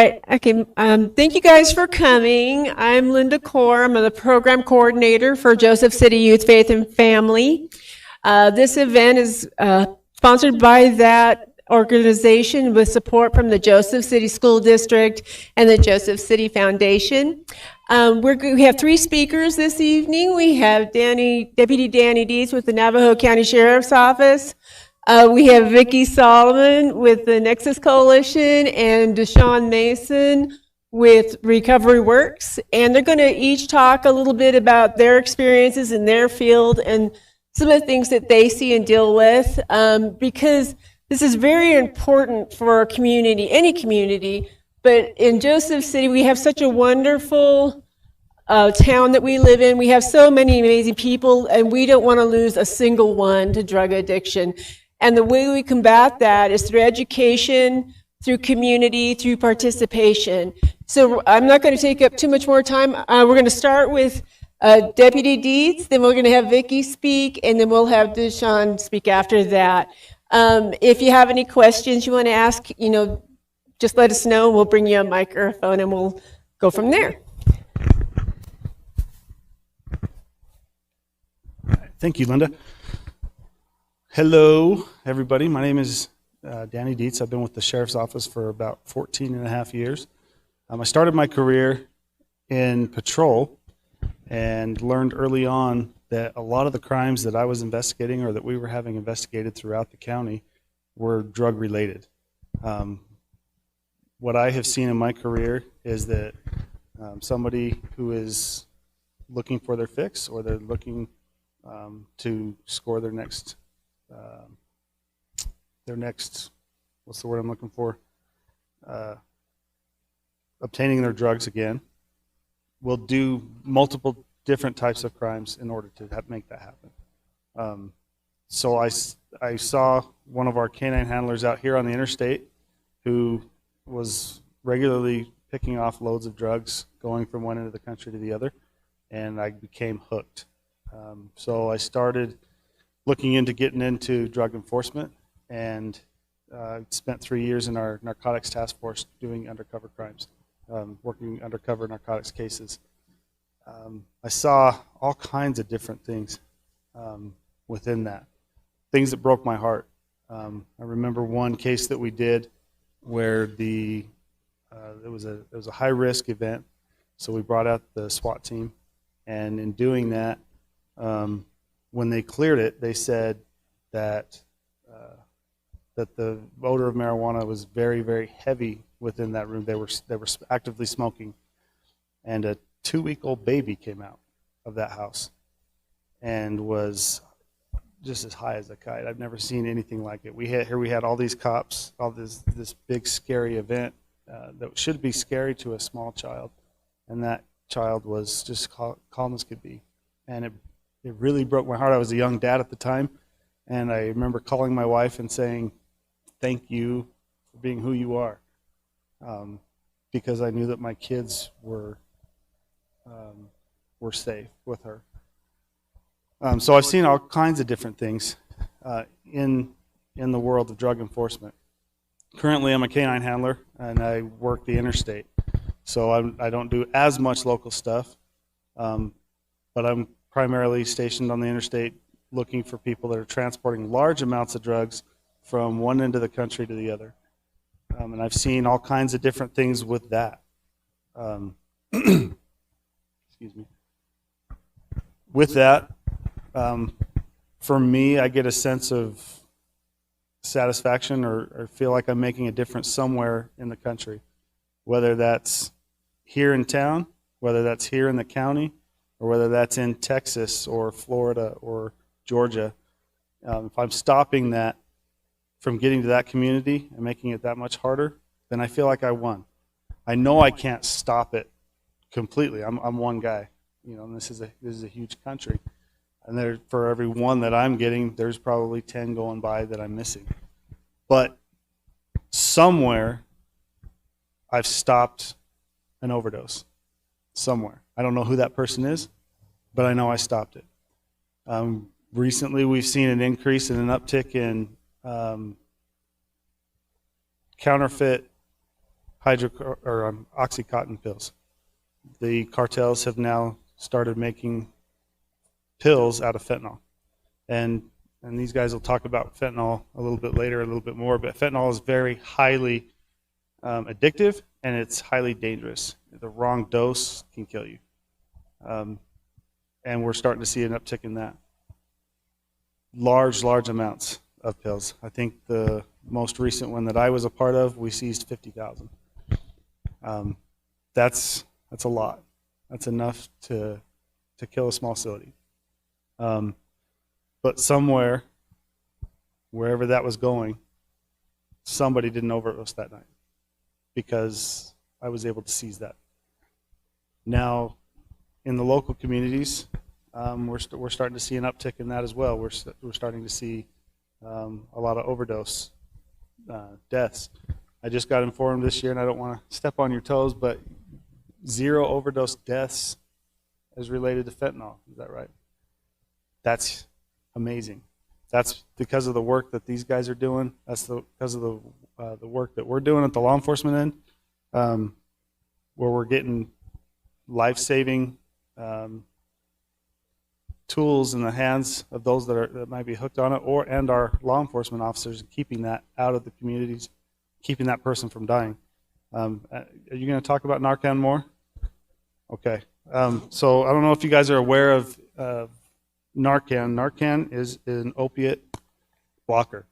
right. Okay. Thank you guys for coming. I'm Linda Core. I'm the program coordinator for Joseph City Youth Faith and Family. This event is sponsored by that organization with support from the Joseph City School District and the Joseph City Foundation. We have three speakers this evening. We have Deputy Danny Dietz with the Navajo County Sheriff's Office. We have Vicki Solomon with the Nexus Coalition and Deshaun Mason with Recovery Works. And they're going to each talk a little bit about their experiences in their field and some of the things that they see and deal with, because this is very important for our community, any community. But in Joseph City, we have such a wonderful town that we live in. We have so many amazing people, and we don't want to lose a single one to drug addiction. And the way we combat that is through education, through community, through participation. So I'm not going to take up too much more time. We're going to start with Deputy Dietz, then we're going to have Vicki speak, and then we'll have Deshaun speak after that. If you have any questions you want to ask, just let us know. We'll bring you a microphone, and we'll go from there. Thank you, Linda. Hello, everybody. My name is Danny Dietz. I've been with the Sheriff's Office for about 14 and a half years. I started my career in patrol and learned early on that a lot of the crimes that I was investigating or that we were having investigated throughout the county were drug-related. What I have seen in my career is that somebody who is looking for their fix or they're looking to score their next, what's the word I'm looking for? Obtaining their drugs again, will do multiple different types of crimes in order to make that happen. So I saw one of our canine handlers out here on the interstate who was regularly picking off loads of drugs going from one end of the country to the other, and I became hooked. So I started looking into getting into drug enforcement and spent 3 years in our narcotics task force doing undercover crimes, working undercover narcotics cases. I saw all kinds of different things within that, things that broke my heart. I remember one case that we did where it was a high risk event, so we brought out the SWAT team, and in doing that, when they cleared it, they said that the odor of marijuana was very, very heavy within that room. They were actively smoking, and a 2-week-old baby came out of that house and was just as high as a kite. I've never seen anything like it. We had all these cops, all this big scary event that should be scary to a small child, and that child was just calm as could be, and it really broke my heart. I was a young dad at the time, and I remember calling my wife and saying, "Thank you for being who you are," because I knew that my kids were safe with her. So I've seen all kinds of different things in the world of drug enforcement. Currently, I'm a canine handler, and I work the interstate. So I don't do as much local stuff, but I'm primarily stationed on the interstate looking for people that are transporting large amounts of drugs from one end of the country to the other. And I've seen all kinds of different things with that. Excuse me. With that, for me, I get a sense of satisfaction or feel like I'm making a difference somewhere in the country, whether that's here in town, whether that's here in the county, or whether that's in Texas or Florida or Georgia. If I'm stopping that from getting to that community and making it that much harder, then I feel like I won. I know I can't stop it completely. I'm one guy, and this is a huge country. And for every one that I'm getting, there's probably 10 going by that I'm missing. But somewhere, I've stopped an overdose. Somewhere. I don't know who that person is, but I know I stopped it. Recently, we've seen an increase and an uptick in counterfeit Oxycontin pills. The cartels have now started making pills out of fentanyl, and these guys will talk about fentanyl a little bit later, a little bit more. But fentanyl is very highly addictive, and it's highly dangerous. The wrong dose can kill you, and we're starting to see an uptick in that. Large amounts of pills. I think the most recent one that I was a part of, we seized 50,000. That's a lot. That's enough to kill a small facility. But somewhere, wherever that was going, somebody did an overdose that night, because I was able to seize that. Now, in the local communities, we're starting to see an uptick in that as well. We're starting to see a lot of overdose deaths. I just got informed this year, and I don't want to step on your toes, but 0 overdose deaths is related to fentanyl. Is that right? That's amazing. That's because of the work that these guys are doing. That's because of the work that we're doing at the law enforcement end, where we're getting life-saving tools in the hands of those that might be hooked on it, and our law enforcement officers, keeping that out of the communities, keeping that person from dying. Are you going to talk about Narcan more? Okay. So I don't know if you guys are aware of Narcan. Narcan is an opiate blocker.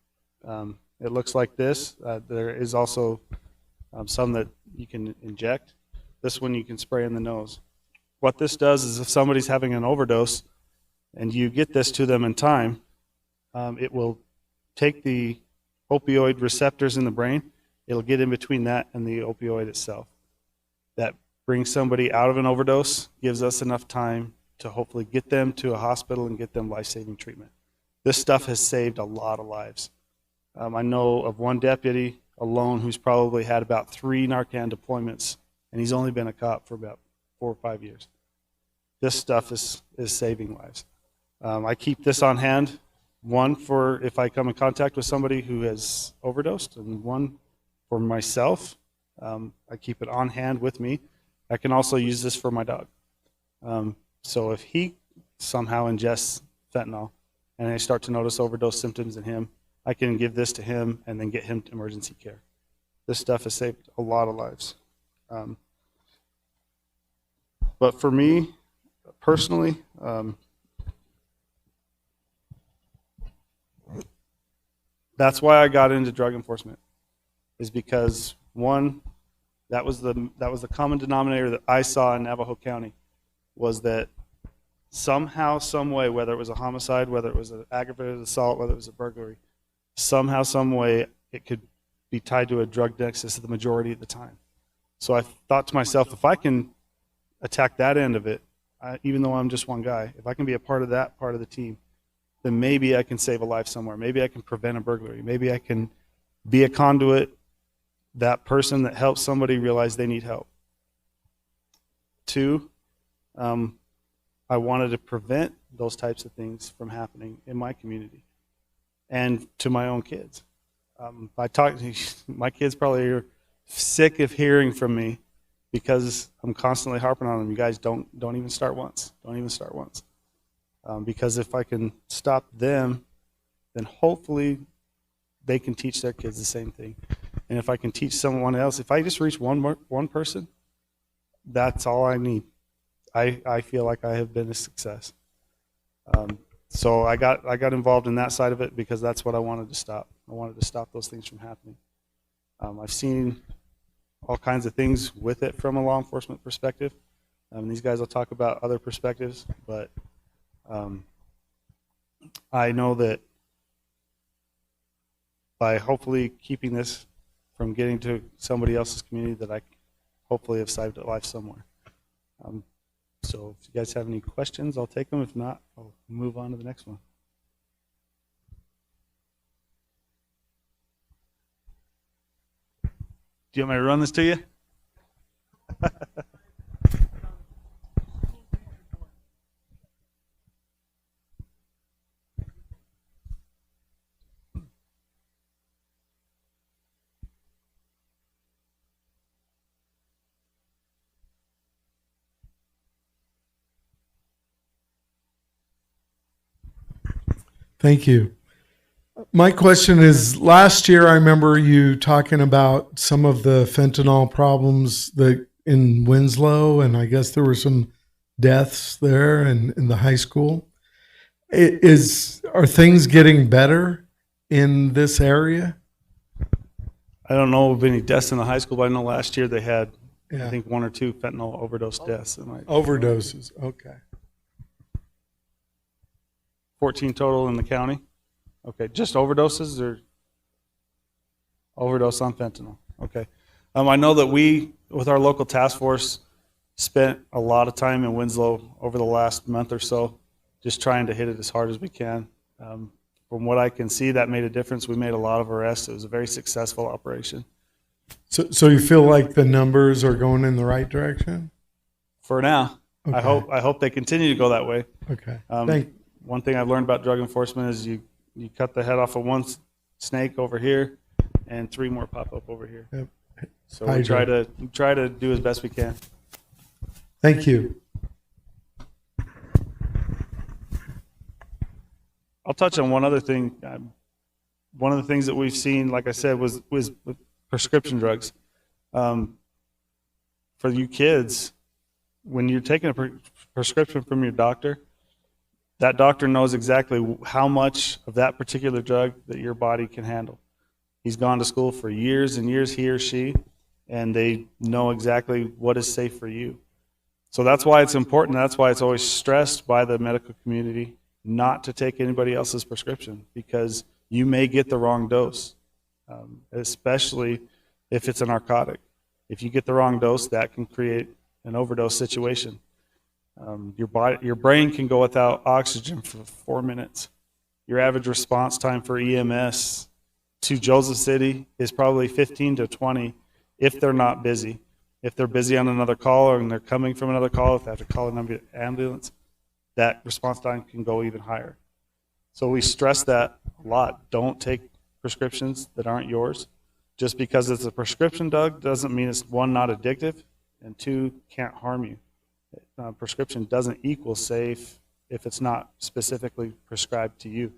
It looks like this. There is also some that you can inject. This one you can spray in the nose. What this does is, if somebody's having an overdose and you get this to them in time, it will take the opioid receptors in the brain. It'll get in between that and the opioid itself. That brings somebody out of an overdose, gives us enough time to hopefully get them to a hospital and get them life-saving treatment. This stuff has saved a lot of lives. I know of one deputy alone who's probably had about 3 Narcan deployments, and he's only been a cop for about 4 or 5 years. This stuff is saving lives. I keep this on hand, one for if I come in contact with somebody who has overdosed, and one for myself. I keep it on hand with me. I can also use this for my dog. So if he somehow ingests fentanyl and I start to notice overdose symptoms in him, I can give this to him and then get him to emergency care. This stuff has saved a lot of lives. But for me, personally, that's why I got into drug enforcement, is because, one, that was the common denominator that I saw in Navajo County, was that somehow, some way, whether it was a homicide, whether it was an aggravated assault, whether it was a burglary, somehow, some way, it could be tied to a drug nexus the majority of the time. So I thought to myself, if I can attack that end of it, even though I'm just one guy, if I can be a part of that part of the team, then maybe I can save a life somewhere. Maybe I can prevent a burglary. Maybe I can be a conduit, that person that helps somebody realize they need help. 2, I wanted to prevent those types of things from happening in my community and to my own kids. My kids probably are sick of hearing from me because I'm constantly harping on them. You guys don't even start once. Don't even start once. Because if I can stop them, then hopefully they can teach their kids the same thing. And if I can teach someone else, if I just reach one person, that's all I need. I feel like I have been a success. So I got involved in that side of it because that's what I wanted to stop. I wanted to stop those things from happening. I've seen all kinds of things with it from a law enforcement perspective. These guys will talk about other perspectives, but I know that by hopefully keeping this from getting to somebody else's community, that I hopefully have saved a life somewhere. So if you guys have any questions, I'll take them. If not, I'll move on to the next one. Do you want me to run this to you? Thank you. My question is, last year I remember you talking about some of the fentanyl problems that in Winslow, and I guess there were some deaths there in the high school. Are things getting better in this area? I don't know of any deaths in the high school, but I know last year they had, I Yeah. think, 1 or 2 fentanyl overdose deaths. Overdoses. Okay. 14 total in the county. Okay, just overdoses or overdose on fentanyl? Okay. I know that we, with our local task force, spent a lot of time in Winslow over the last month or so, just trying to hit it as hard as we can. From what I can see, that made a difference. We made a lot of arrests. It was a very successful operation. So you feel like the numbers are going in the right direction? For now, Okay. I hope they continue to go that way. Okay. One thing I've learned about drug enforcement is you cut the head off of one snake over here, and 3 more pop up over here. Yep. So we try to do as best we can. Thank you. I'll touch on one other thing. One of the things that we've seen, like I said, was with prescription drugs. For you kids, when you're taking a prescription from your doctor, that doctor knows exactly how much of that particular drug that your body can handle. He's gone to school for years and years, he or she, and they know exactly what is safe for you. So that's why it's important. That's why it's always stressed by the medical community not to take anybody else's prescription, because you may get the wrong dose, especially if it's a narcotic. If you get the wrong dose, that can create an overdose situation. Your brain can go without oxygen for 4 minutes. Your average response time for EMS to Joseph City is probably 15 to 20 if they're not busy. If they're busy on another call and they're coming from another call, if they have to call an ambulance, that response time can go even higher. So we stress that a lot. Don't take prescriptions that aren't yours. Just because it's a prescription drug doesn't mean it's, 1, not addictive, and 2, can't harm you. Prescription doesn't equal safe if it's not specifically prescribed to you.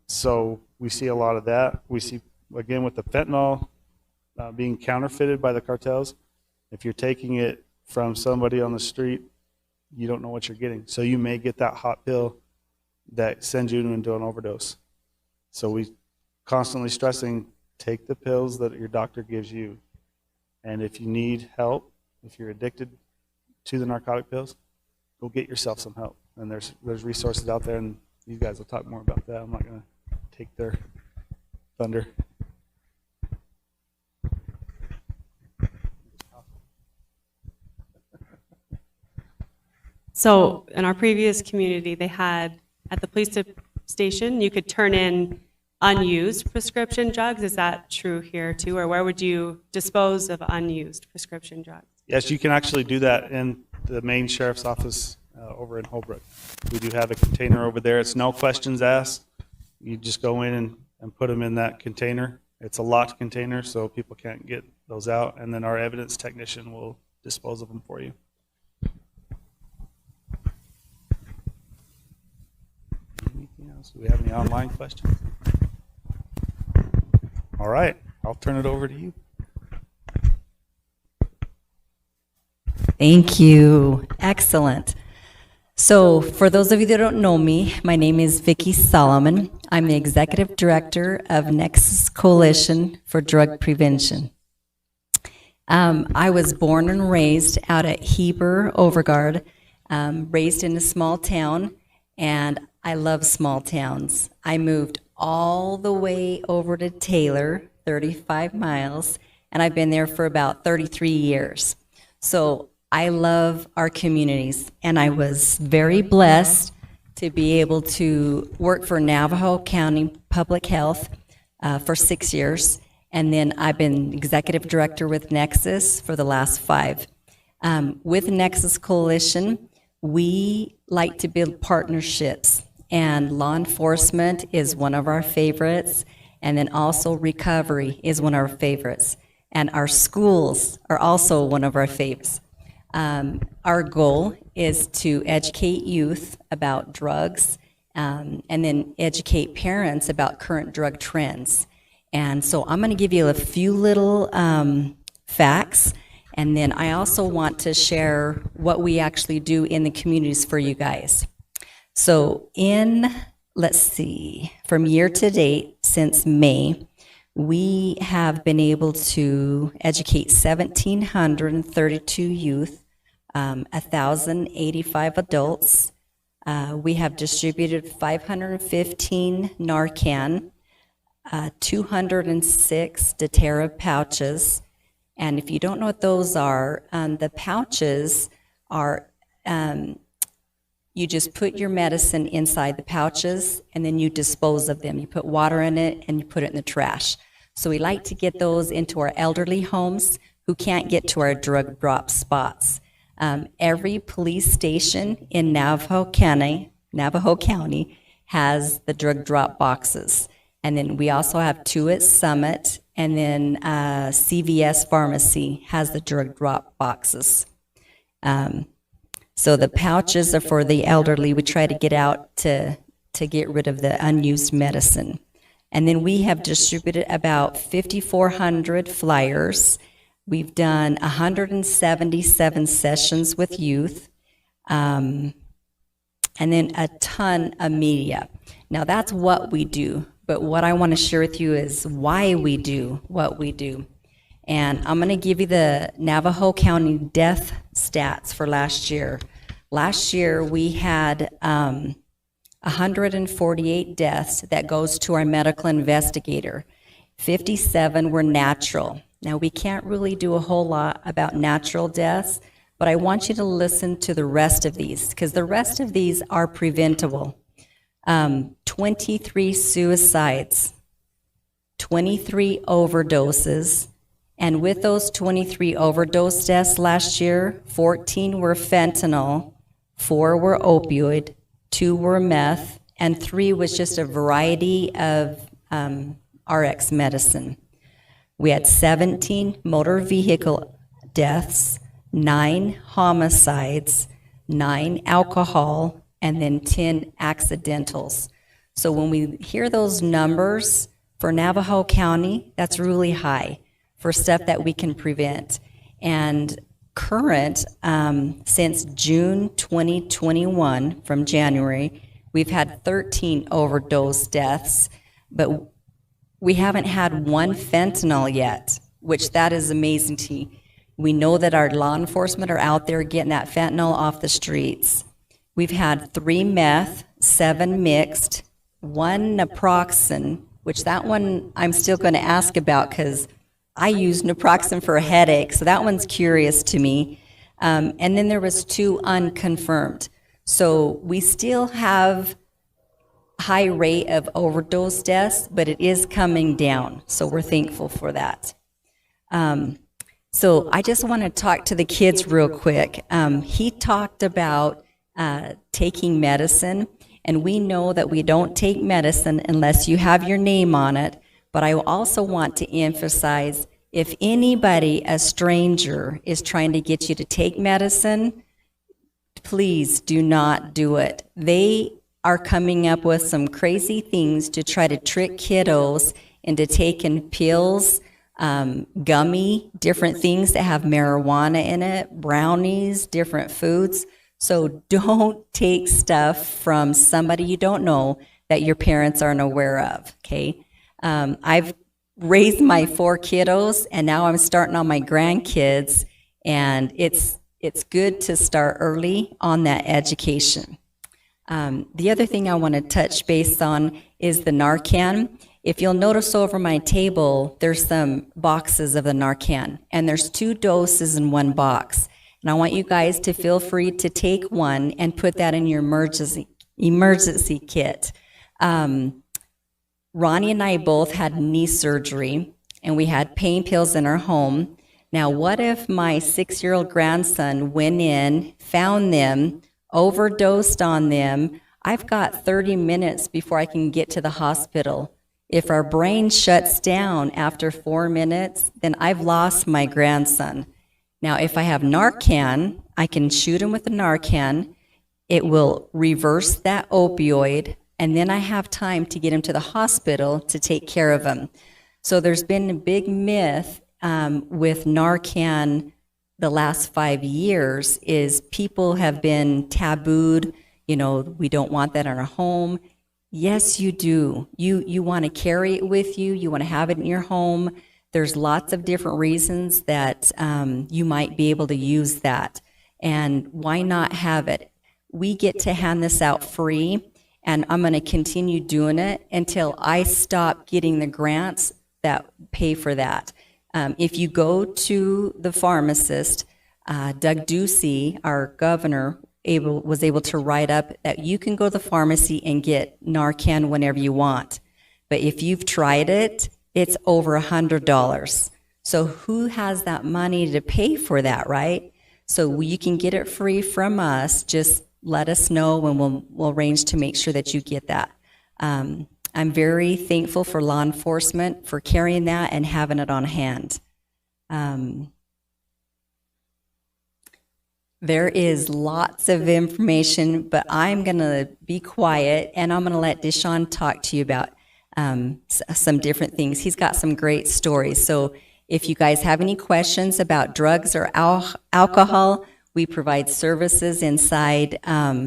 So we see a lot of that. We see, again, with the fentanyl being counterfeited by the cartels. If you're taking it from somebody on the street, you don't know what you're getting. So you may get that hot pill that sends you into an overdose. So we constantly stressing, take the pills that your doctor gives you. And if you need help, if you're addicted to the narcotic pills, go get yourself some help. And there's resources out there, and these guys will talk more about that. I'm not going to take their thunder. So in our previous community, they had, at the police station, you could turn in unused prescription drugs. Is that true here too? Or where would you dispose of unused prescription drugs? Yes, you can actually do that in the main sheriff's office over in Holbrook. We do have a container over there. It's no questions asked. You just go in and put them in that container. It's a locked container, so people can't get those out, and then our evidence technician will dispose of them for you. Anything else? Do we have any online questions? All right, I'll turn it over to you. Thank you. Excellent. So for those of you that don't know me, my name is Vicki Solomon. I'm the Executive Director of Nexus Coalition for Drug Prevention. I was born and raised out at Heber, Overgard, raised in a small town, and I love small towns. I moved all the way over to Taylor, 35 miles, and I've been there for about 33 years. So I love our communities, and I was very blessed to be able to work for Navajo County Public Health for 6 years, and then I've been executive director with Nexus for the last 5. With Nexus Coalition, we like to build partnerships, and law enforcement is one of our favorites, and then also recovery is one of our favorites, and our schools are also one of our favorites. Our goal is to educate youth about drugs and then educate parents about current drug trends. And so I'm going to give you a few little facts, and then I also want to share what we actually do in the communities for you guys. So let's see, from year to date, since May, we have been able to educate 1,732 youth, 1,085 adults. We have distributed 515 Narcan, 206 Deterra pouches. And if you don't know what those are, the pouches are, you just put your medicine inside the pouches and then you dispose of them. You put water in it and you put it in the trash. So we like to get those into our elderly homes who can't get to our drug drop spots. Every police station in Navajo County has the drug drop boxes. And then we also have two at Summit, and then CVS Pharmacy has the drug drop boxes. So the pouches are for the elderly. We try to get out to get rid of the unused medicine. And then we have distributed about 5,400 flyers. We've done 177 sessions with youth, and then a ton of media. Now that's what we do, but what I want to share with you is why we do what we do. And I'm going to give you the Navajo County death stats for last year. Last year we had 148 deaths that goes to our medical investigator. 57 were natural. Now, we can't really do a whole lot about natural deaths, but I want you to listen to the rest of these, because the rest of these are preventable. 23 suicides, 23 overdoses, and with those 23 overdose deaths last year, 14 were fentanyl, 4 were opioid, 2 were meth, and 3 was just a variety of RX medicine. We had 17 motor vehicle deaths, 9 homicides, 9 alcohol, and then 10 accidentals. So when we hear those numbers for Navajo County, that's really high for stuff that we can prevent. And current, since June 2021, from January, we've had 13 overdose deaths, but we haven't had one fentanyl yet, which that is amazing to me. We know that our law enforcement are out there getting that fentanyl off the streets. We've had 3 meth, 7 mixed, 1 naproxen, which that one I'm still going to ask about because I use naproxen for a headache, so that one's curious to me. And then there was 2 unconfirmed. So we still have high rate of overdose deaths, but it is coming down, so we're thankful for that. So I just want to talk to the kids real quick. He talked about taking medicine, and we know that we don't take medicine unless you have your name on it, but I also want to emphasize, if anybody, a stranger, is trying to get you to take medicine, please do not do it. They are coming up with some crazy things to try to trick kiddos into taking pills, gummy, different things that have marijuana in it, brownies, different foods. So don't take stuff from somebody you don't know that your parents aren't aware of, okay? I've raised my 4 kiddos, and now I'm starting on my grandkids, and it's good to start early on that education. The other thing I want to touch base on is the Narcan. If you'll notice over my table, there's some boxes of the Narcan, and there's 2 doses in 1 box. And I want you guys to feel free to take one and put that in your emergency kit. Ronnie and I both had knee surgery, and we had pain pills in our home. Now, what if my 6-year-old grandson went in, found them, overdosed on them? I've got 30 minutes before I can get to the hospital. If our brain shuts down after 4 minutes, then I've lost my grandson. Now, if I have Narcan, I can shoot him with the Narcan. It will reverse that opioid, and then I have time to get them to the hospital to take care of them. So there's been a big myth with Narcan the last 5 years is people have been tabooed, we don't want that in our home. Yes, you do. You want to carry it with you. You want to have it in your home. There's lots of different reasons that you might be able to use that. And why not have it? We get to hand this out free, and I'm going to continue doing it until I stop getting the grants that pay for that. If you go to the pharmacist, Doug Ducey, our governor, was able to write up that you can go to the pharmacy and get Narcan whenever you want. But if you've tried it, it's over $100. So who has that money to pay for that, right? So you can get it free from us. Just let us know and we'll arrange to make sure that you get that. I'm very thankful for law enforcement for carrying that and having it on hand. There is lots of information, but I'm going to be quiet, and I'm going to let Deshaun talk to you about some different things. He's got some great stories. So if you guys have any questions about drugs or alcohol, we provide services inside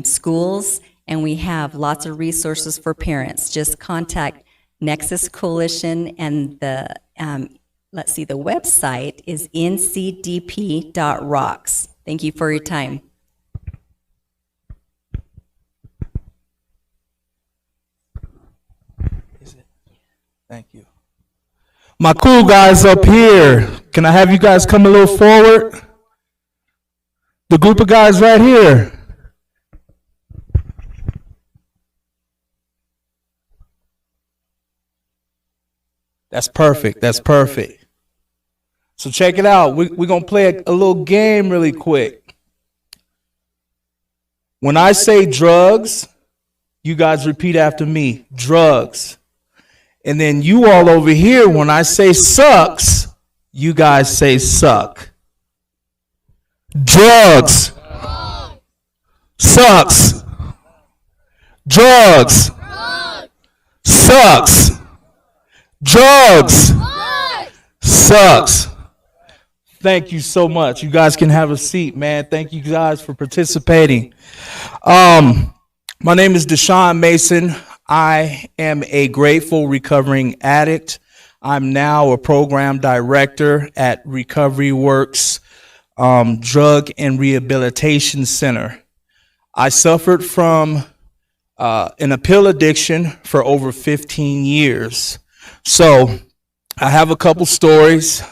schools, and we have lots of resources for parents. Just contact Nexus Coalition, and the website is ncdp.rocks. Thank you for your time. Thank you. My cool guys up here, can I have you guys come a little forward? The group of guys right here. That's perfect. That's perfect. So check it out. We're going to play a little game really quick. When I say drugs, you guys repeat after me. Drugs. And then you all over here, when I say sucks, you guys say suck. Drugs. Sucks. Drugs. Sucks. Drugs. Sucks. Thank you so much. You guys can have a seat, man. Thank you guys for participating. My name is Deshaun Mason. I am a grateful recovering addict. I'm now a program director at Recovery Works Drug and Rehabilitation Center. I suffered from an appeal addiction for over 15 years. So I have a couple stories.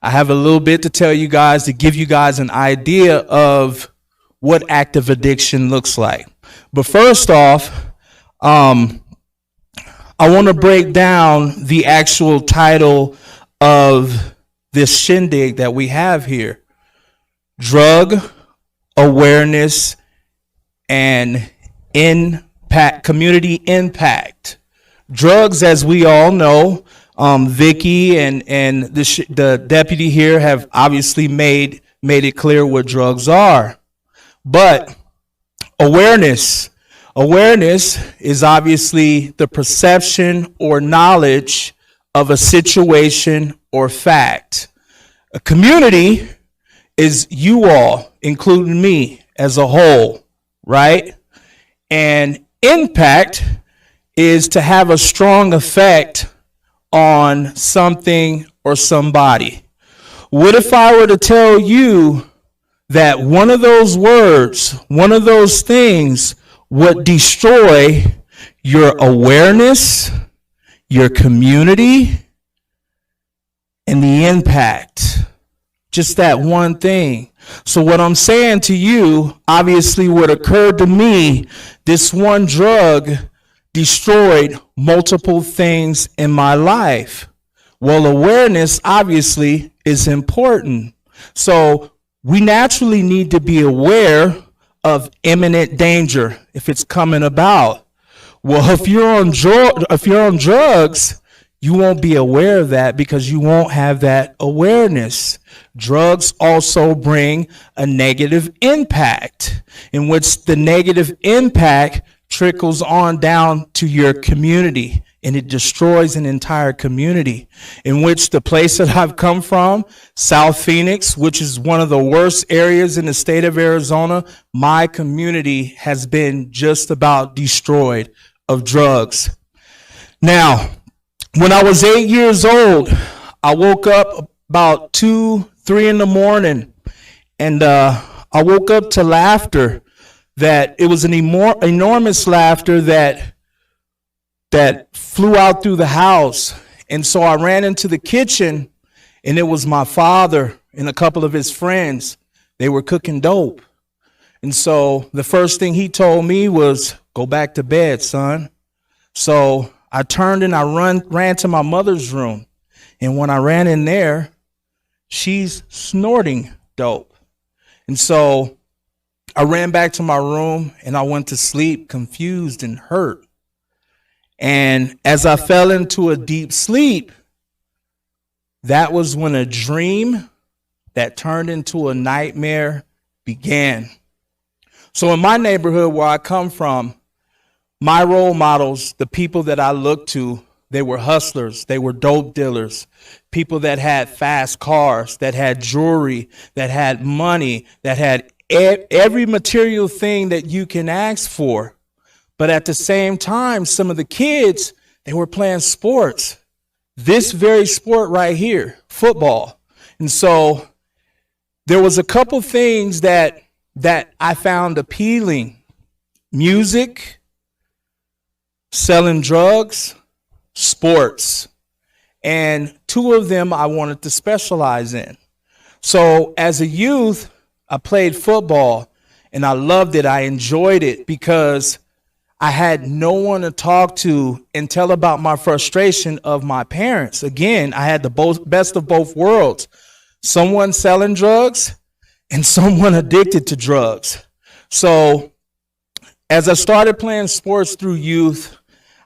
I have a little bit to tell you guys to give you guys an idea of what active addiction looks like. But first off, I want to break down the actual title of this shindig that we have here. Drug Awareness and Impact, Community Impact. Drugs, as we all know, Vicky and the deputy here have obviously made it clear what drugs are. But awareness is obviously the perception or knowledge of a situation or fact. A community is you all, including me as a whole, right? And impact is to have a strong effect on something or somebody. What if I were to tell you that one of those words, one of those things would destroy your awareness, your community, and the impact? Just that one thing. So what I'm saying to you, obviously what occurred to me, this one drug destroyed multiple things in my life. Well, awareness obviously is important. So we naturally need to be aware of imminent danger if it's coming about. Well, if you're on drugs, you won't be aware of that because you won't have that awareness. Drugs also bring a negative impact, in which the negative impact trickles on down to your community, and it destroys an entire community. In which the place that I've come from, South Phoenix, which is one of the worst areas in the state of Arizona, my community has been just about destroyed of drugs. Now, when I was 8 years old, I woke up about 2, 3 in the morning, and I woke up to laughter. That it was an enormous laughter that flew out through the house. And so I ran into the kitchen, and it was my father and a couple of his friends. They were cooking dope. And so the first thing he told me was, "Go back to bed, son." So I turned and I ran to my mother's room. And when I ran in there, she's snorting dope. And so I ran back to my room and I went to sleep confused and hurt. And as I fell into a deep sleep, that was when a dream that turned into a nightmare began. So in my neighborhood where I come from, my role models, the people that I looked to, they were hustlers, they were dope dealers, people that had fast cars, that had jewelry, that had money, that had every material thing that you can ask for. But at the same time, some of the kids, they were playing sports. This very sport right here, football. And so there was a couple things that I found appealing. Music, selling drugs, sports. And two of them I wanted to specialize in. So as a youth, I played football and I loved it. I enjoyed it because I had no one to talk to and tell about my frustration of my parents. Again, I had the best of both worlds. Someone selling drugs and someone addicted to drugs. So as I started playing sports through youth,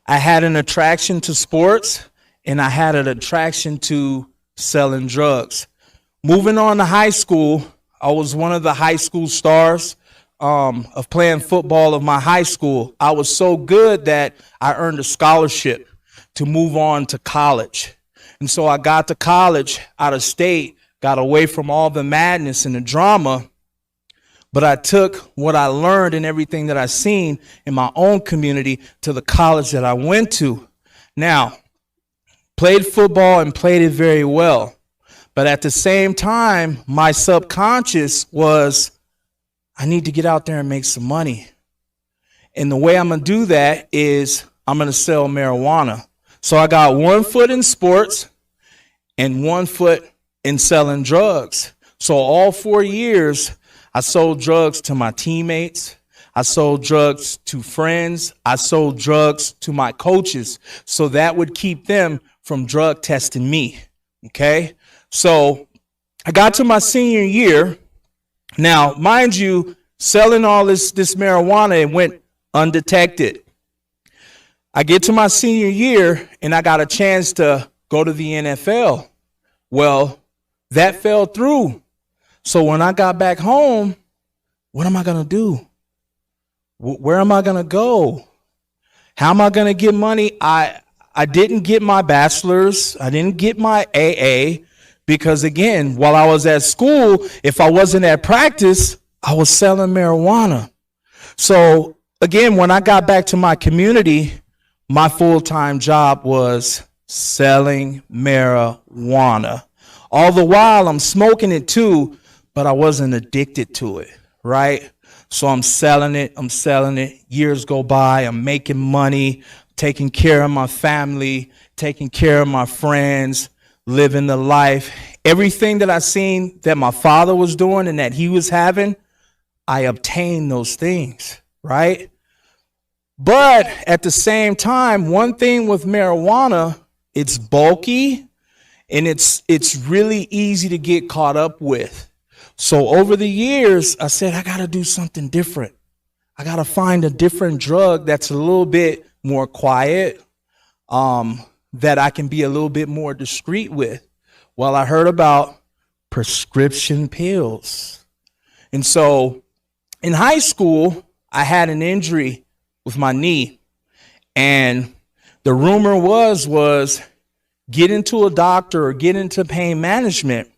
I had an attraction to sports and I had an attraction to selling drugs. Moving on to high school, I was one of the high school stars of playing football of my high school. I was so good that I earned a scholarship to move on to college. And so I got to college out of state, got away from all the madness and the drama, but I took what I learned and everything that I seen in my own community to the college that I went to. Now, played football and played it very well. But at the same time, my subconscious was, I need to get out there and make some money. And the way I'm going to do that is I'm going to sell marijuana. So I got 1 foot in sports and 1 foot in selling drugs. So all 4 years, I sold drugs to my teammates. I sold drugs to friends. I sold drugs to my coaches. So that would keep them from drug testing me. Okay? So I got to my senior year. Now, mind you, selling all this marijuana, it went undetected. I get to my senior year and I got a chance to go to the NFL. Well, that fell through. So when I got back home, what am I going to do? Where am I going to go? How am I going to get money? I didn't get my bachelor's. I didn't get my AA because, again, while I was at school, if I wasn't at practice, I was selling marijuana. So, again, when I got back to my community, my full-time job was selling marijuana. All the while, I'm smoking it too, but I wasn't addicted to it, right? So I'm selling it. Years go by. I'm making money, taking care of my family, taking care of my friends, living the life. Everything that I seen that my father was doing and that he was having, I obtained those things, right? But at the same time, one thing with marijuana, it's bulky and it's really easy to get caught up with. So over the years, I said, I got to do something different. I got to find a different drug that's a little bit more quiet, that I can be a little bit more discreet with. Well, I heard about prescription pills. And so in high school, I had an injury with my knee. And the rumor was get into a doctor or get into pain management.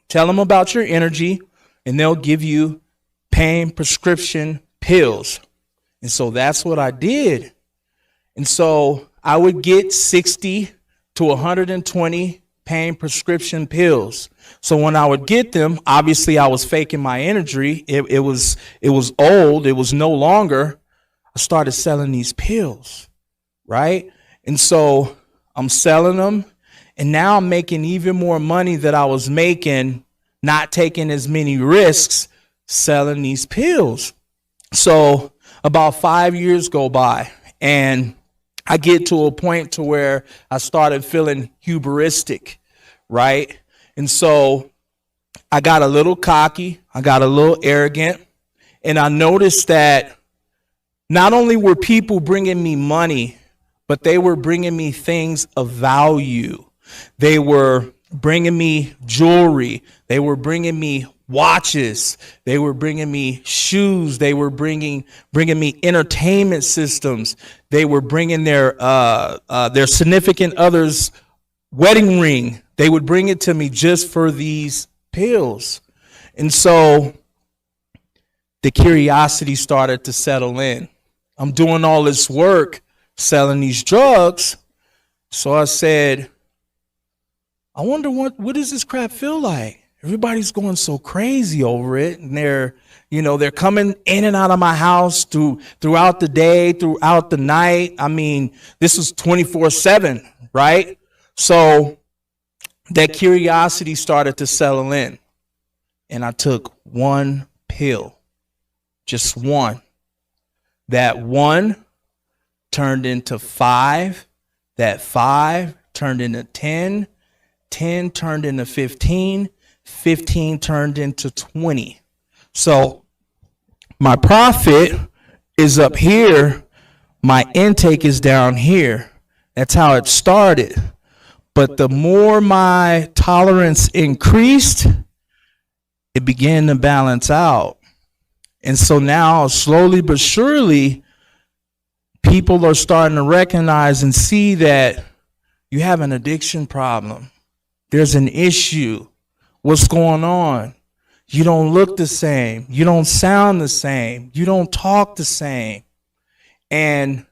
Tell them about your energy and they'll give you pain prescription pills. And so that's what I did. And so I would get 60 to 120 pain prescription pills. So when I would get them, obviously I was faking my energy. It was old. It was no longer. I started selling these pills, right? And so I'm selling them, and now I'm making even more money that I was making, not taking as many risks selling these pills. So about 5 years go by, and I get to a point to where I started feeling hubristic, right? And so I got a little cocky, I got a little arrogant, and I noticed that not only were people bringing me money, but they were bringing me things of value. They were bringing me jewelry. They were bringing me watches. They were bringing me shoes. They were bringing me entertainment systems. They were bringing their significant other's wedding ring. They would bring it to me just for these pills. And so the curiosity started to settle in. I'm doing all this work selling these drugs. So I said, I wonder what does this crap feel like? Everybody's going so crazy over it. And they're coming in and out of my house throughout the day, throughout the night. I mean, this is 24/7, right? So that curiosity started to settle in. And I took one pill, just one. That one turned into 5. That 5 turned into 10. 10 turned into 15. 15 turned into 20. So my profit is up here. My intake is down here. That's how it started. But the more my tolerance increased, it began to balance out. And so now, slowly but surely, people are starting to recognize and see that you have an addiction problem. There's an issue. What's going on? You don't look the same. You don't sound the same. You don't talk the same. And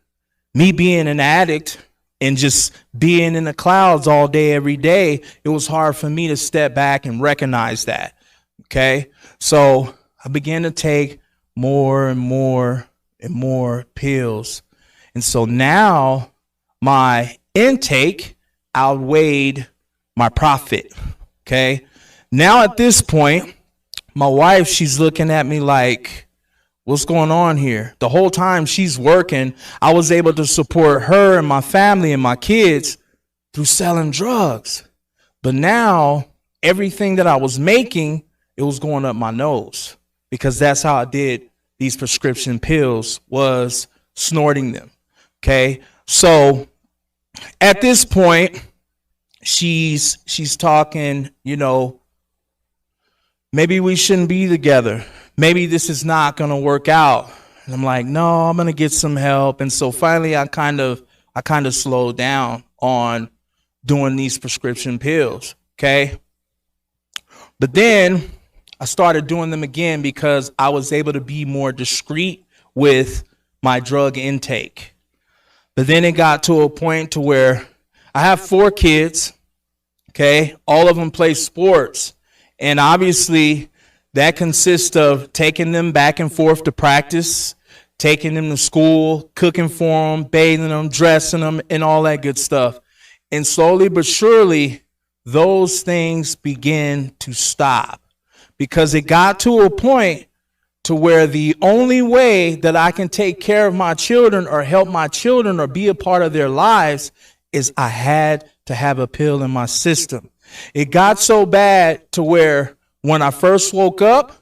me being an addict and just being in the clouds all day, every day, it was hard for me to step back and recognize that. Okay? So I began to take more and more and more pills. And so now my intake outweighed my profit. Okay? Now at this point, my wife, she's looking at me like, what's going on here? The whole time she's working, I was able to support her and my family and my kids through selling drugs. But now everything that I was making, it was going up my nose, because that's how I did these prescription pills, was snorting them. Okay. So at this point, she's talking, maybe we shouldn't be together. Maybe this is not going to work out. And I'm like, no, I'm going to get some help. And so finally I kind of slowed down on doing these prescription pills. Okay. But then I started doing them again because I was able to be more discreet with my drug intake. But then it got to a point to where I have 4 kids. Okay. All of them play sports. And obviously that consists of taking them back and forth to practice, taking them to school, cooking for them, bathing them, dressing them, and all that good stuff. And slowly but surely, those things begin to stop, because it got to a point to where the only way that I can take care of my children or help my children or be a part of their lives is I had to have a pill in my system. It got so bad to where when I first woke up,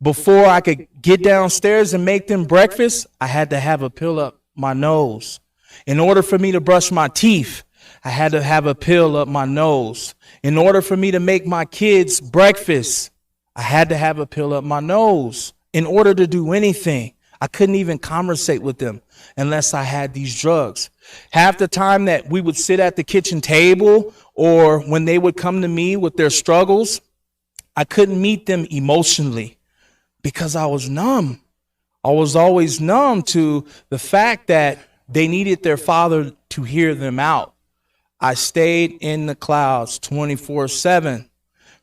before I could get downstairs and make them breakfast, I had to have a pill up my nose. In order for me to brush my teeth, I had to have a pill up my nose. In order for me to make my kids breakfast, I had to have a pill up my nose. In order to do anything, I couldn't even conversate with them unless I had these drugs. Half the time that we would sit at the kitchen table or when they would come to me with their struggles, I couldn't meet them emotionally because I was numb. I was always numb to the fact that they needed their father to hear them out. I stayed in the clouds 24/7.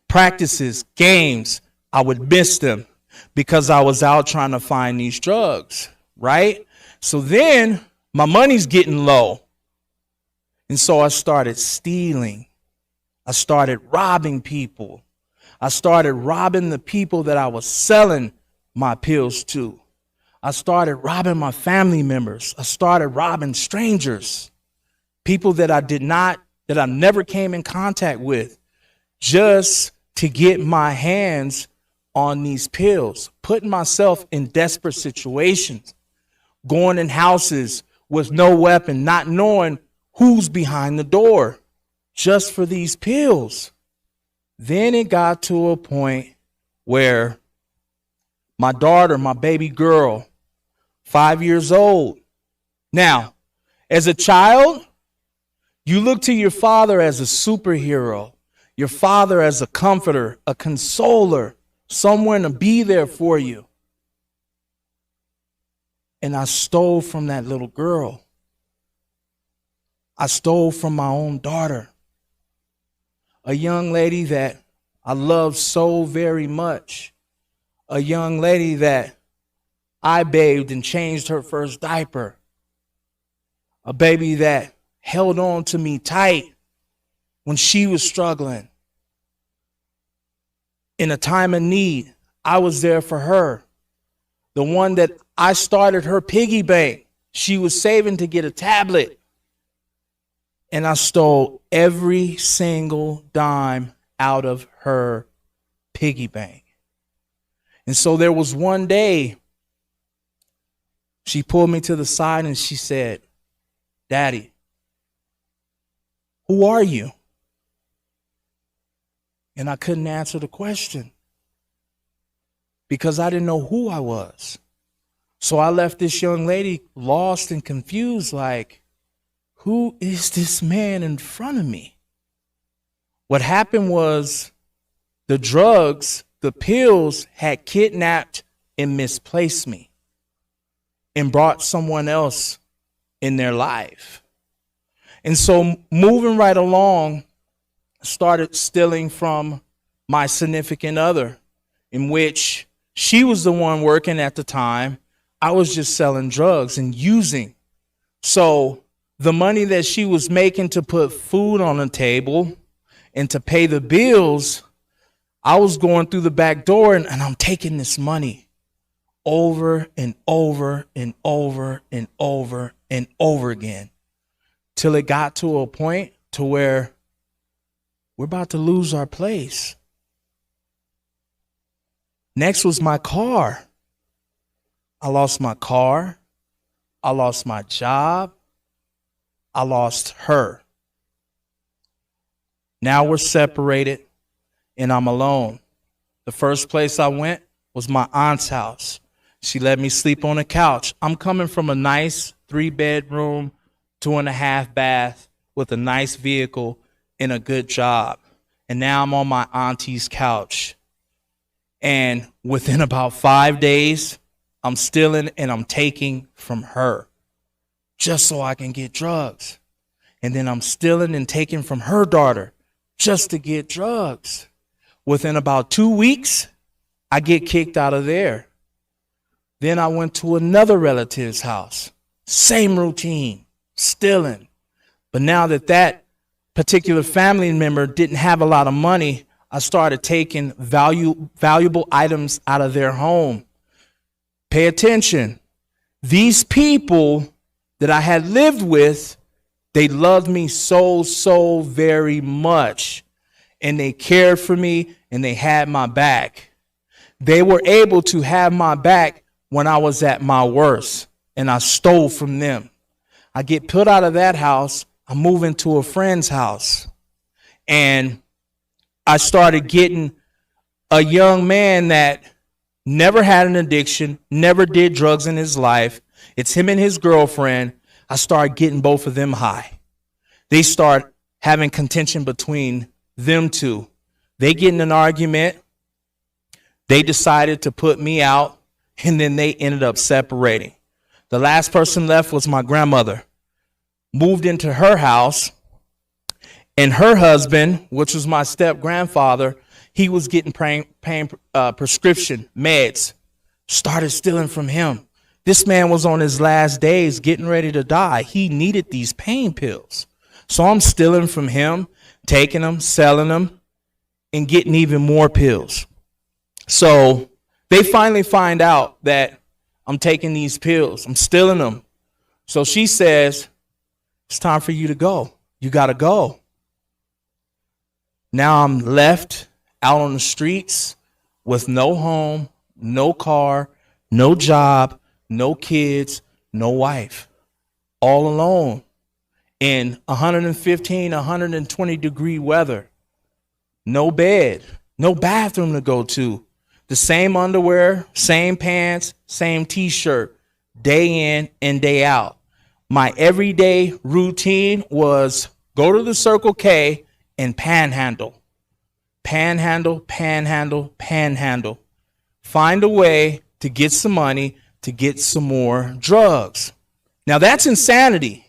Practices, games, I would miss them because I was out trying to find these drugs, right? So then my money's getting low. And so I started stealing. I started robbing people. I started robbing the people that I was selling my pills to. I started robbing my family members. I started robbing strangers, people that I never came in contact with, just to get my hands on these pills, putting myself in desperate situations, going in houses with no weapon, not knowing who's behind the door, just for these pills. Then it got to a point where my daughter, my baby girl, 5 years old. Now, as a child, you look to your father as a superhero, your father as a comforter, a consoler, someone to be there for you. And I stole from that little girl. I stole from my own daughter, a young lady that I love so very much, a young lady that I bathed and changed her first diaper, a baby that held on to me tight when she was struggling. In a time of need, I was there for her. The one that I started her piggy bank. She was saving to get a tablet. And I stole every single dime out of her piggy bank. And so there was one day, she pulled me to the side and she said, "Daddy, who are you?" And I couldn't answer the question because I didn't know who I was. So I left this young lady lost and confused, like, who is this man in front of me? What happened was the drugs, the pills had kidnapped and misplaced me and brought someone else in their life. And so moving right along, started stealing from my significant other, in which she was the one working at the time. I was just selling drugs and using. So the money that she was making to put food on the table and to pay the bills, I was going through the back door and I'm taking this money over and over and over and over and over again till it got to a point to where we're about to lose our place. Next was my car. I lost my car. I lost my job. I lost her. Now we're separated and I'm alone. The first place I went was my aunt's house. She let me sleep on a couch. I'm coming from a nice 3-bedroom, 2.5 bath with a nice vehicle and a good job. And now I'm on my auntie's couch. And within about 5 days, I'm stealing and I'm taking from her just so I can get drugs. And then I'm stealing and taking from her daughter just to get drugs. Within about 2 weeks, I get kicked out of there. Then I went to another relative's house. Same routine, stealing. But now that particular family member didn't have a lot of money, I started taking valuable items out of their home. Pay attention. These people that I had lived with, they loved me so very much. And they cared for me and they had my back. They were able to have my back when I was at my worst, and I stole from them. I get put out of that house. I move into a friend's house, and I started getting a young man that never had an addiction, never did drugs in his life. It's him and his girlfriend. I start getting both of them high. They start having contention between them two. They get in an argument. They decided to put me out, and then they ended up separating. The last person left was my grandmother. Moved into her house, and her husband, which was my step-grandfather, he was getting pain prescription meds. Started stealing from him. This man was on his last days, getting ready to die. He needed these pain pills. So I'm stealing from him, taking them, selling them, and getting even more pills. So they finally find out that I'm taking these pills. I'm stealing them. So she says, it's time for you to go. You got to go. Now I'm left out on the streets with no home, no car, no job, no kids, no wife, all alone in 115, 120 degree weather. No bed, no bathroom to go to. The same underwear, same pants, same t-shirt, day in and day out. My everyday routine was go to the Circle K and panhandle. Panhandle, panhandle, panhandle. Find a way to get some money to get some more drugs. Now that's insanity.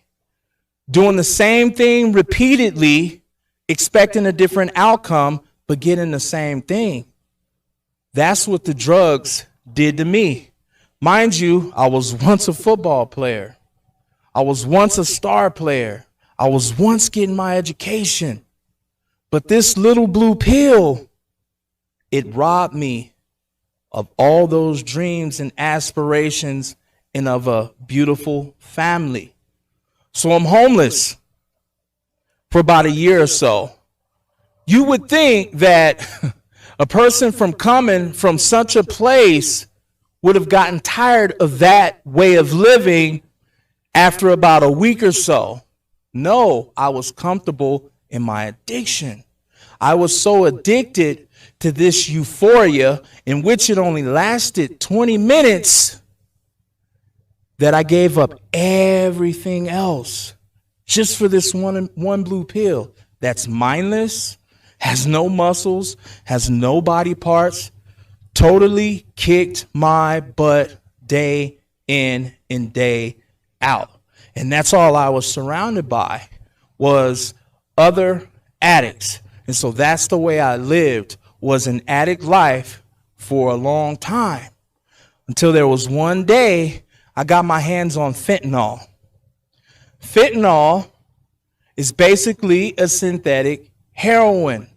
Doing the same thing repeatedly, expecting a different outcome, but getting the same thing. That's what the drugs did to me. Mind you, I was once a football player. I was once a star player. I was once getting my education. But this little blue pill, it robbed me of all those dreams and aspirations and of a beautiful family. So I'm homeless for about a year or so. You would think that a person from coming from such a place would have gotten tired of that way of living after about a week or so. No, I was comfortable in my addiction. I was so addicted to this euphoria, in which it only lasted 20 minutes, that I gave up everything else just for this one blue pill that's mindless, has no muscles, has no body parts, totally kicked my butt day in and day out. And that's all I was surrounded by was other addicts. And so that's the way I lived, was an addict life for a long time, until there was one day I got my hands on fentanyl. Fentanyl is basically a synthetic heroin,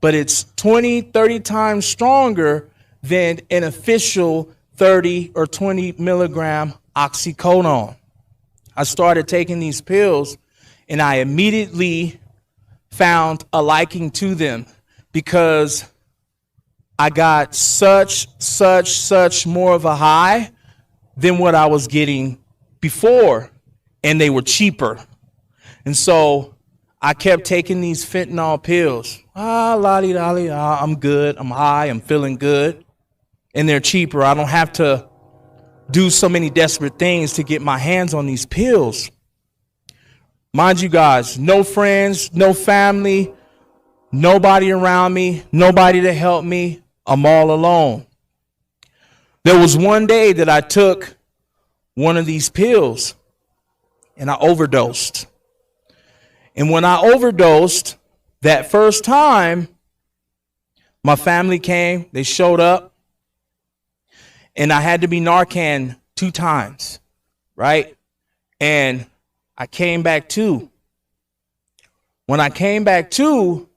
but it's 20, 30 times stronger than an official 30 or 20 milligram oxycodone. I started taking these pills, and I immediately found a liking to them because I got such more of a high than what I was getting before, and they were cheaper. And so I kept taking these fentanyl pills. La-di-da-li, I'm good, I'm high, I'm feeling good, and they're cheaper. I don't have to do so many desperate things to get my hands on these pills. Mind you guys, no friends, no family, nobody around me, nobody to help me. I'm all alone. There was one day that I took one of these pills and I overdosed. And when I overdosed that first time, my family came, they showed up, and I had to be Narcan 2 times, right? And I came back to. When I came back to,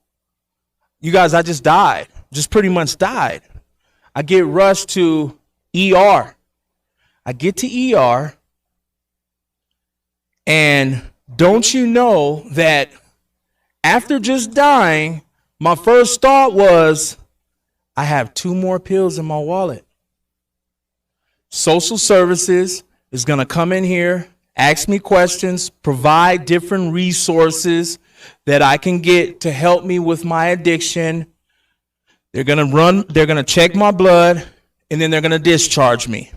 you guys, I just died. Just pretty much died. I get rushed to ER. I get to ER, and don't you know that after just dying, my first thought was, I have 2 more pills in my wallet. Social services is going to come in here, ask me questions, provide different resources that I can get to help me with my addiction. They're going to check my blood, and then they're going to discharge me.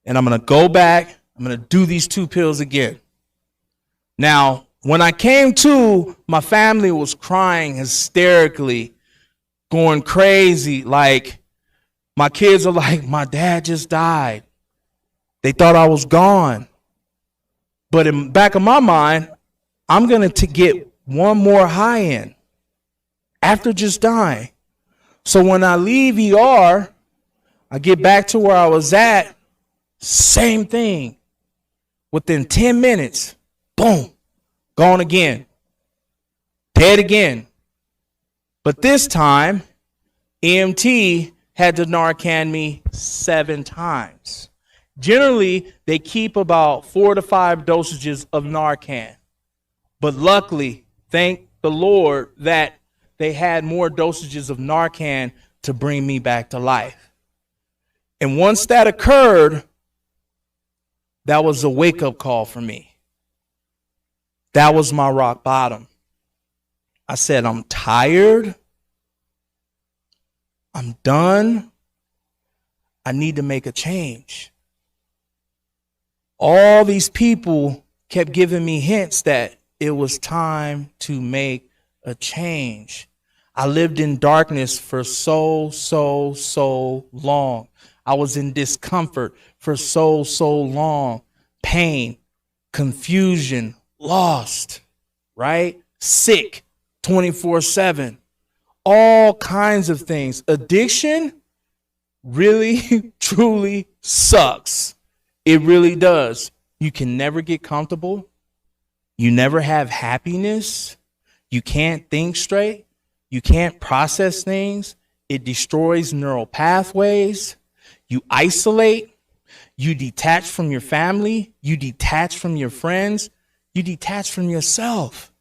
And I'm going to go back. I'm going to do these 2 pills again. Now, when I came to, my family was crying hysterically, going crazy. Like, my kids are like, my dad just died. They thought I was gone. But in the back of my mind, I'm going to get one more high in after just dying. So when I leave ER, I get back to where I was at, same thing. Within 10 minutes, boom, gone again, dead again. But this time, EMT had to Narcan me 7 times. Generally, they keep about 4 to 5 dosages of Narcan. But luckily, thank the Lord that they had more dosages of Narcan to bring me back to life. And once that occurred, that was a wake-up call for me. That was my rock bottom. I said, I'm tired. I'm done. I need to make a change. All these people kept giving me hints that it was time to make a change. I lived in darkness for so long. I was in discomfort for so long. Pain, confusion, lost, right? Sick 24/7. All kinds of things. Addiction really, truly sucks. It really does. You can never get comfortable. You never have happiness. You can't think straight. You can't process things. It destroys neural pathways. You isolate. You detach from your family. You detach from your friends. You detach from yourself.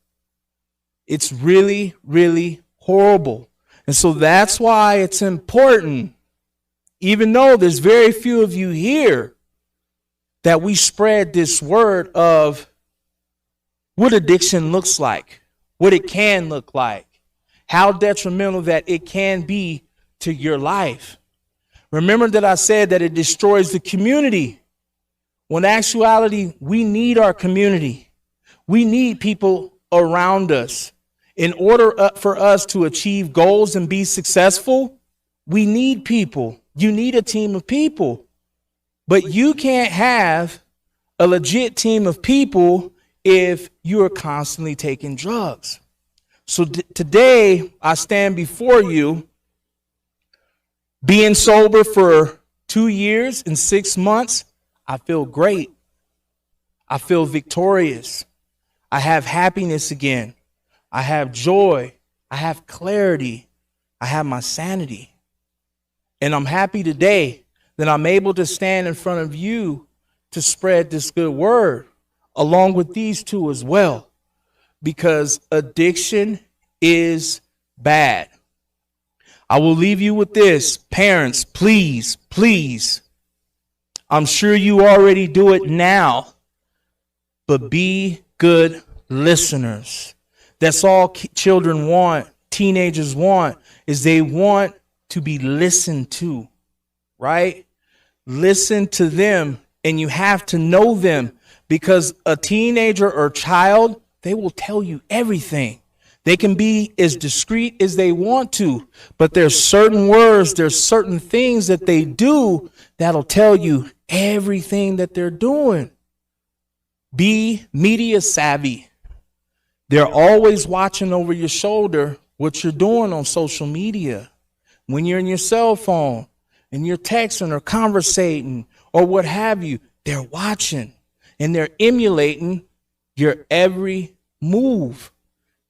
It's really, really horrible. And so that's why it's important, even though there's very few of you here, that we spread this word of what addiction looks like, what it can look like, how detrimental that it can be to your life. Remember that I said that it destroys the community. When in actuality, we need our community. We need people around us. In order for us to achieve goals and be successful, we need people. You need a team of people. But you can't have a legit team of people if you are constantly taking drugs. So today, I stand before you, being sober for 2 years and 6 months. I feel great. I feel victorious. I have happiness again. I have joy. I have clarity. I have my sanity. And I'm happy today that I'm able to stand in front of you to spread this good word, along with these two as well, because addiction is bad. I will leave you with this. Parents, please, please, I'm sure you already do it now, but be good listeners. That's all children want, teenagers want, is they want to be listened to, right? Listen to them, and you have to know them, because a teenager or child, they will tell you everything. They can be as discreet as they want to, but there's certain words, there's certain things that they do that'll tell you everything that they're doing. Be media savvy. They're always watching over your shoulder what you're doing on social media. When you're in your cell phone and you're texting or conversating or what have you, they're watching and they're emulating your every move.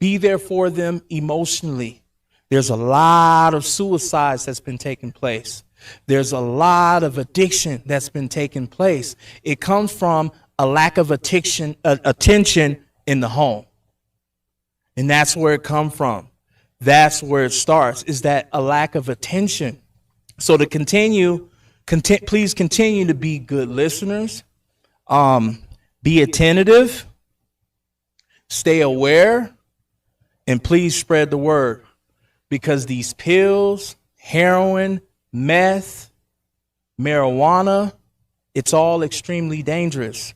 Be there for them emotionally. There's a lot of suicides that's been taking place. There's a lot of addiction that's been taking place. It comes from a lack of attention in the home. And that's where it comes from. That's where it starts, is that a lack of attention. So to please continue to be good listeners. Be attentive. Stay aware. And please spread the word. Because these pills, heroin, meth, marijuana, it's all extremely dangerous.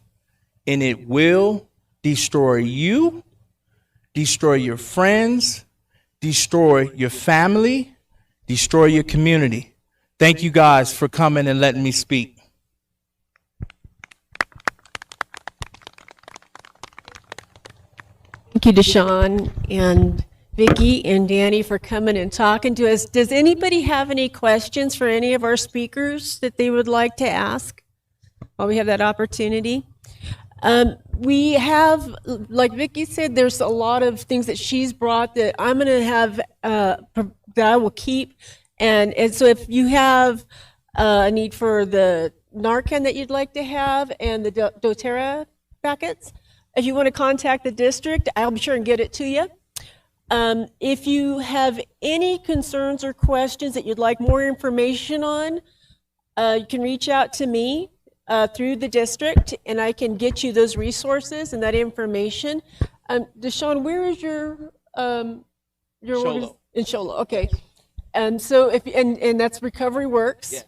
And it will destroy you, destroy your friends, destroy your family, destroy your community. Thank you guys for coming and letting me speak. Thank you, Deshaun and Vicki and Danny for coming and talking to us. Does anybody have any questions for any of our speakers that they would like to ask while we have that opportunity? We have, like Vicki said, there's a lot of things that she's brought that I'm going to have, that I will keep. And so if you have a need for the Narcan that you'd like to have and the doTERRA packets, if you want to contact the district, I'll be sure and get it to you. If you have any concerns or questions that you'd like more information on, you can reach out to me through the district, and I can get you those resources and that information. Deshaun, where is your Sholo. in Sholo? Okay, and so and that's Recovery Works. Yes.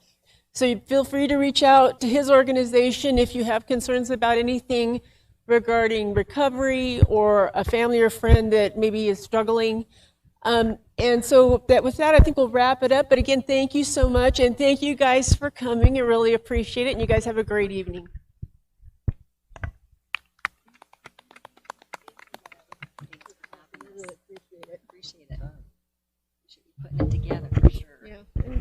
So you feel free to reach out to his organization if you have concerns about anything regarding recovery or a family or friend that maybe is struggling. And so with that, I think we'll wrap it up. But again, thank you so much. And thank you guys for coming. I really appreciate it. And you guys have a great evening. Appreciate it. We should be putting it together for sure. Yeah.